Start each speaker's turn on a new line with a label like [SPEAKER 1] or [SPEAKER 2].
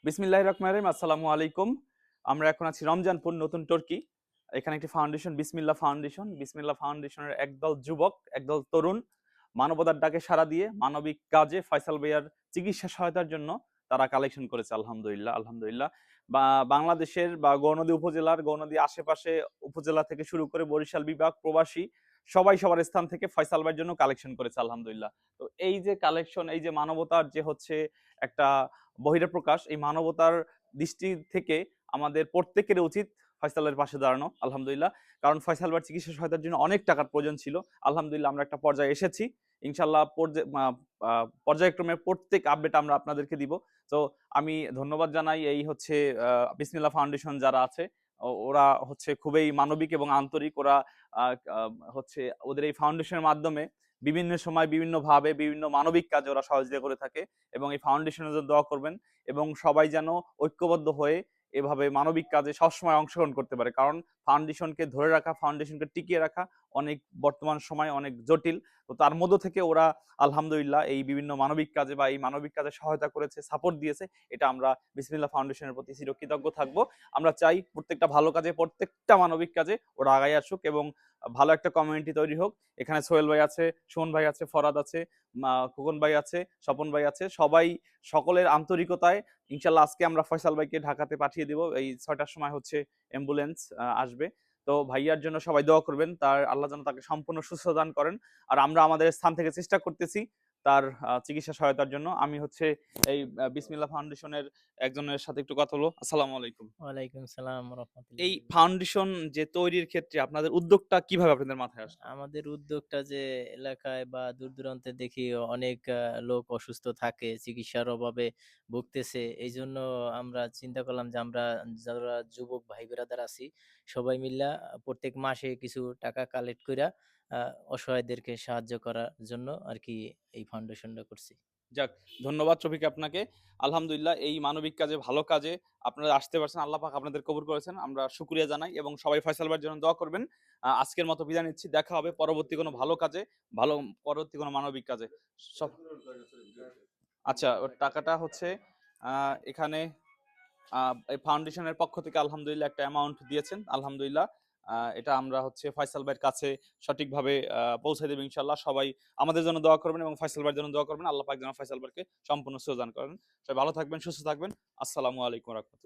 [SPEAKER 1] বিসমিল্লাহির রহমানির রহিম। আসসালামু আলাইকুম। আমরা এখন আছি রমজানপুর নতুন টর্কি। এখানে একটি ফাউন্ডেশন বিসমিল্লাহ ফাউন্ডেশনের একদল যুবক, একদল তরুণ মানবতার ডাকে সাড়া দিয়ে মানবিক কাজে ফয়সাল ভাইয়ার চিকিৎসা সহায়তার জন্য তারা কালেকশন করেছে। আলহামদুলিল্লাহ। বা বাংলাদেশের বা গৌনদী উপজেলার, গৌনদী আশেপাশে উপজেলা থেকে শুরু করে বরিশাল বিভাগ, প্রবাসী সবাই সবার স্থান থেকে ফয়সাল ভাইয়ের জন্য কালেকশন করেছে আলহামদুলিল্লাহ। তো এই যে কালেকশন, এই যে মানবতার যে হচ্ছে একটা বহিঃপ্রকাশ, এই মানবতার দৃষ্টি থেকে আমাদের প্রত্যেকের উচিত ফয়সালের পাশে দাঁড়ানো আলহামদুলিল্লাহ। কারণ ফয়সাল ভাইয়ের চিকিৎসা সহায়তার জন্য অনেক টাকার প্রয়োজন ছিল। আলহামদুলিল্লাহ আমরা একটা পর্যায়ে এসেছি। ইনশাল্লাহ পর্যায়ক্রমে প্রত্যেক আপডেট আমরা আপনাদেরকে দিব। তো আমি ধন্যবাদ জানাই এই হচ্ছে বিসমিল্লাহ ফাউন্ডেশন যারা আছে, ওরা হচ্ছে খুবই মানবিক এবং আন্তরিক। ওরা হচ্ছে ওদের এই ফাউন্ডেশনের মাধ্যমে বিভিন্ন সময় বিভিন্নভাবে বিভিন্ন মানবিক কাজে ওরা সহযোগিতা করে থাকে। এবং এই ফাউন্ডেশনের জন্য দোয়া করবেন এবং সবাই যেন ঐক্যবদ্ধ হয়ে এভাবে মানবিক কাজে সবসময় অংশগ্রহণ করতে পারে। কারণ ফাউন্ডেশনকে ধরে রাখা, ফাউন্ডেশনকে টিকিয়ে রাখা অনেক বর্তমান সময় অনেক জটিল। তো তার মধ্য থেকে ওরা আলহামদুলিল্লাহ এই বিভিন্ন মানবিক কাজে বা এই মানবিক কাজে সহায়তা করেছে, সাপোর্ট দিয়েছে। এটা আমরা বিসমিল্লাহ ফাউন্ডেশনের প্রতি চিরকৃতজ্ঞ থাকবো। আমরা চাই প্রত্যেকটা ভালো কাজে, প্রত্যেকটা মানবিক কাজে ওরা আগায় আসুক এবং ভালো একটা কমিউনিটি তৈরি হোক। এখানে সোহেল ভাই আছে, সুমন ভাই আছে, ফরাদ আছে, খোকন ভাই আছে, স্বপন ভাই আছে, সবাই সকলের আন্তরিকতায় ইনশাল্লাহ আজকে আমরা ফয়সাল ভাইকে ঢাকাতে পাঠিয়ে দিব। এই 6টার সময় হচ্ছে অ্যাম্বুলেন্স আসবে। তো ভাইয়ার জন্য সবাই দোয়া করবেন, তার আল্লাহ যেন তাকে সম্পূর্ণ সুস্থ দান করেন। আর আমরা আমাদের স্থান থেকে চেষ্টা করতেছি তার চিকিৎসা সহায়তার জন্য। আমি হচ্ছে এই বিসমিল্লাহ ফাউন্ডেশনের একজনের সাথে একটু কথা বলবো। আসসালামু আলাইকুম।
[SPEAKER 2] ওয়ালাইকুম সালাম
[SPEAKER 1] এই
[SPEAKER 2] রহমতুল্লাহ।
[SPEAKER 1] ফাউন্ডেশন যে তৈরির ক্ষেত্রে আপনাদের উদ্যোগটা কিভাবে আপনাদের মাথায় আসলো?
[SPEAKER 2] আমাদের উদ্যোগটা যে এলাকায় বা দূর দূরান্তে দেখি অনেক লোক অসুস্থ থাকে, চিকিৎসার অভাবে ভুগতেছে। এই জন্য আমরা চিন্তা করলাম যে আমরা যারা যুবক ভাই বেরাদার আছি সবাই মিল্লা প্রত্যেক মাসে কিছু টাকা কালেক্ট কইরা অসহায়দেরকে সাহায্য করার জন্য আর কি এই ফাউন্ডেশনটা করছি।
[SPEAKER 1] যাক, ধন্যবাদ রফিক আপনাকে। আলহামদুলিল্লাহ এই মানবিক কাজে, ভালো কাজে আপনারা আসতে পারছেন। আল্লাহ পাক আপনাদের কবুল করেছেন। আমরা শুকরিয়া জানাই এবং সবাই ফয়সাল ভাইয়ের জন্য দোয়া করবেন। আজকের মতো বিদায় নিচ্ছি। দেখা হবে পরবর্তী কোনো ভালো কাজে, পরবর্তী কোনো মানবিক কাজে। সব আচ্ছা, ওর টাকাটা হচ্ছে এখানে এই ফাউন্ডেশনের পক্ষ থেকে আলহামদুলিল্লাহ একটা অ্যামাউন্ট দিয়েছেন। আলহামদুলিল্লাহ। এটা আমরা হচ্ছে ফয়সাল ভাইয়ের কাছে সঠিকভাবে পৌঁছে দেব ইনশাআল্লাহ। সবাই আমাদের জন্য দোয়া করবেন এবং ফয়সাল ভাইয়ের জন্য দোয়া করবেন। আল্লাহ পাক যেন ফয়সাল ভাইকে সম্পূর্ণ সুস্থ দান করেন। সবাই ভালো থাকবেন, সুস্থ থাকবেন। আসসালামু আলাইকুম ওয়া রাহমাতুল্লাহ।